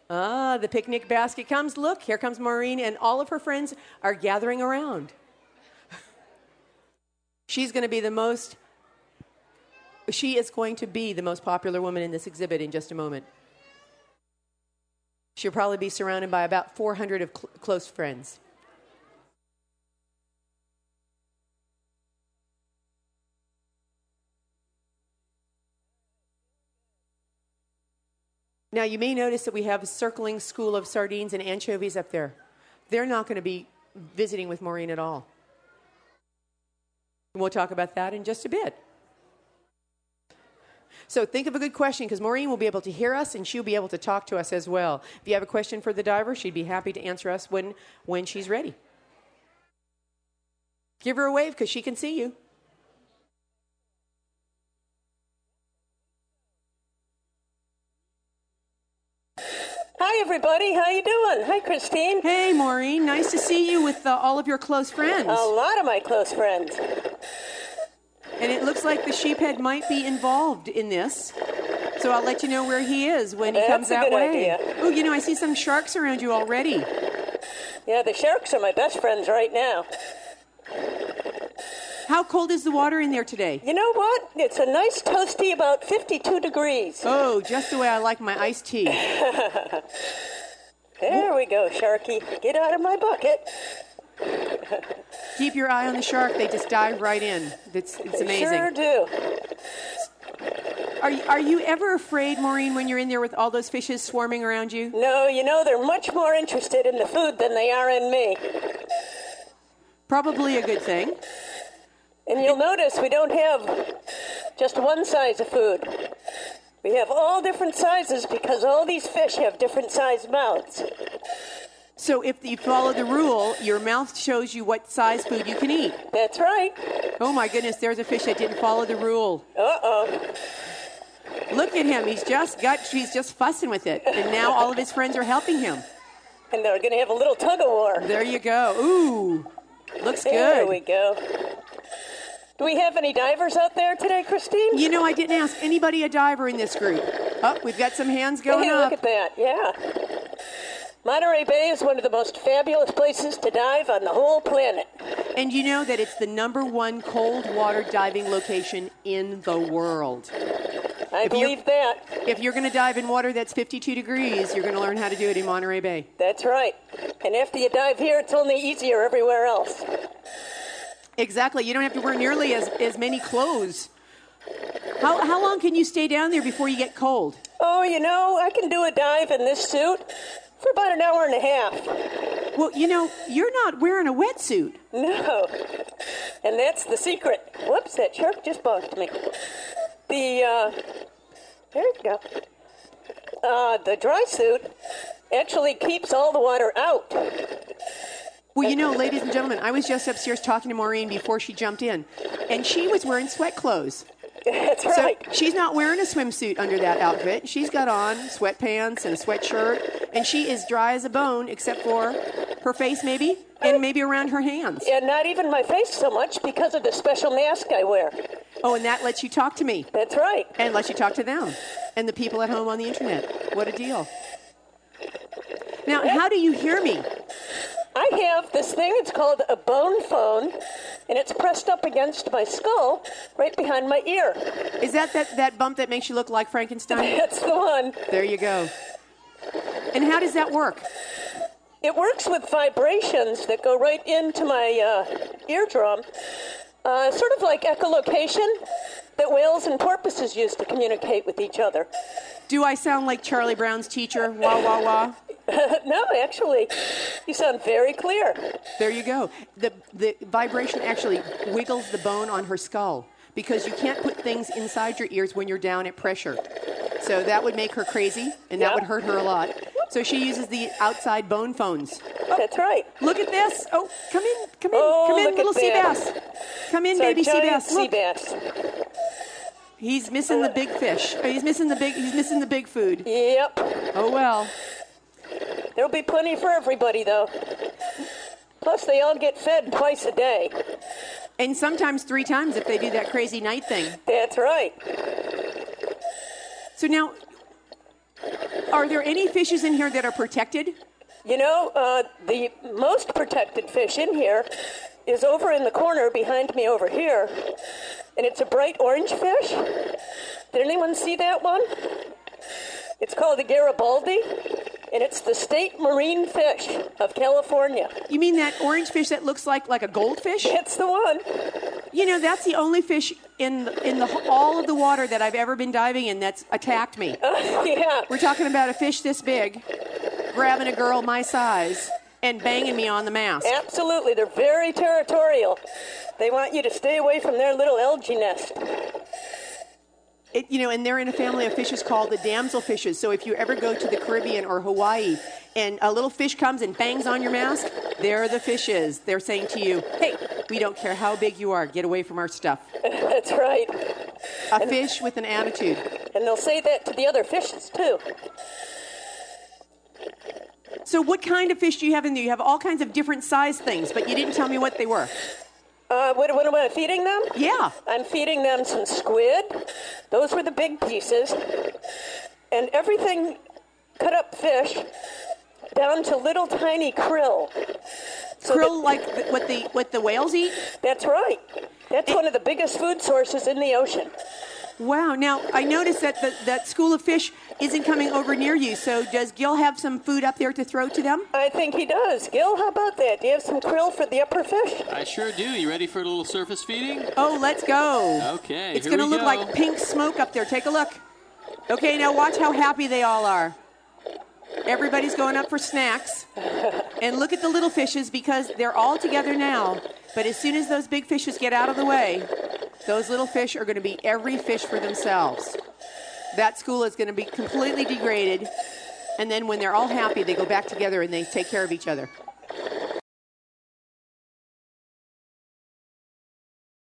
The picnic basket comes. Look, here comes Maureen, and all of her friends are gathering around. She is going to be the most popular woman in this exhibit in just a moment. She'll probably be surrounded by about 400 of close friends. Now, you may notice that we have a circling school of sardines and anchovies up there. They're not going to be visiting with Maureen at all. We'll talk about that in just a bit. So think of a good question, because Maureen will be able to hear us and she'll be able to talk to us as well. If you have a question for the diver, she'd be happy to answer us when she's ready. Give her a wave because she can see you. Hi, everybody. How you doing? Hi, Christine. Hey, Maureen. Nice to see you with all of your close friends. A lot of my close friends. And it looks like the sheephead might be involved in this. So I'll let you know where he is when he comes that way. That's a good idea. Oh, you know, I see some sharks around you already. Yeah, the sharks are my best friends right now. How cold is the water in there today? You know what? It's a nice toasty, about 52 degrees. Oh, just the way I like my iced tea. There we go, Sharky. Get out of my bucket. Keep your eye on the shark. They just dive right in. It's amazing. They sure do. Are you ever afraid, Maureen, when you're in there with all those fishes swarming around you? No, you know, they're much more interested in the food than they are in me. Probably a good thing. And you'll notice we don't have just one size of food. We have all different sizes because all these fish have different sized mouths. So if you follow the rule, your mouth shows you what size food you can eat. That's right. Oh, my goodness, there's a fish that didn't follow the rule. Uh-oh. Look at him. He's just fussing with it. And now all of his friends are helping him. And they're going to have a little tug-of-war. There you go. Ooh, looks good. There we go. Do we have any divers out there today, Christine? You know, I didn't ask anybody a diver in this group. Oh, we've got some hands going up. Look at that, yeah. Monterey Bay is one of the most fabulous places to dive on the whole planet. And you know that it's the #1 cold water diving location in the world. I believe that. If you're going to dive in water that's 52 degrees, you're going to learn how to do it in Monterey Bay. That's right. And after you dive here, it's only easier everywhere else. Exactly. You don't have to wear nearly as many clothes. How long can you stay down there before you get cold? Oh, you know, I can do a dive in this suit for about an hour and a half. Well, you know, you're not wearing a wetsuit. No. And that's the secret. Whoops, that shark just bonked me. There you go. The dry suit actually keeps all the water out. Well, you know, ladies and gentlemen, I was just upstairs talking to Maureen before she jumped in, and she was wearing sweat clothes. That's right. So she's not wearing a swimsuit under that outfit. She's got on sweatpants and a sweatshirt, and she is dry as a bone except for her face maybe, and maybe around her hands. And not even my face so much because of the special mask I wear. Oh, and that lets you talk to me. That's right. And lets you talk to them and the people at home on the internet. What a deal. Now, how do you hear me? I have this thing, it's called a bone phone, and it's pressed up against my skull right behind my ear. Is that bump that makes you look like Frankenstein? That's the one. There you go. And how does that work? It works with vibrations that go right into my eardrum, sort of like echolocation that whales and porpoises use to communicate with each other. Do I sound like Charlie Brown's teacher? Wah, wah, wah. No, actually, you sound very clear. There you go. The vibration actually wiggles the bone on her skull because you can't put things inside your ears when you're down at pressure. So that would make her crazy, and that would hurt her a lot. So she uses the outside bone phones. Oh, that's right. Look at this. Oh, come in, look little at sea that. bass. Come in, It's baby sea our giant bass. Look. sea bass. He's missing the big fish. Oh, he's missing the big food. Yep. Oh well. There'll be plenty for everybody, though. Plus, they all get fed twice a day. And sometimes 3 times if they do that crazy night thing. That's right. So now, are there any fishes in here that are protected? You know, the most protected fish in here is over in the corner behind me over here, and it's a bright orange fish. Did anyone see that one? It's called the Garibaldi, and it's the state marine fish of California. You mean that orange fish that looks like a goldfish? That's the one. You know, that's the only fish in all of the water that I've ever been diving in that's attacked me. Yeah. We're talking about a fish this big, grabbing a girl my size, and banging me on the mast. Absolutely. They're very territorial. They want you to stay away from their little algae nest. And they're in a family of fishes called the damsel fishes. So if you ever go to the Caribbean or Hawaii and a little fish comes and bangs on your mast, they're the fishes. They're saying to you, hey, we don't care how big you are. Get away from our stuff. That's right. A fish with an attitude. And they'll say that to the other fishes, too. So what kind of fish do you have in there? You have all kinds of different size things, but you didn't tell me what they were. What am I feeding them? Yeah. I'm feeding them some squid. Those were the big pieces. And everything cut up fish down to little tiny krill. So krill like what the whales eat? That's right. That's one of the biggest food sources in the ocean. Wow. Now, I noticed that that school of fish isn't coming over near you. So does Gil have some food up there to throw to them? I think he does. Gil, how about that? Do you have some krill for the upper fish? I sure do. You ready for a little surface feeding? Oh, let's go. Okay, it's going to look like pink smoke up there. Take a look. Okay, now watch how happy they all are. Everybody's going up for snacks. And look at the little fishes because they're all together now. But as soon as those big fishes get out of the way, those little fish are going to be every fish for themselves. That school is going to be completely degraded. And then when they're all happy, they go back together and they take care of each other.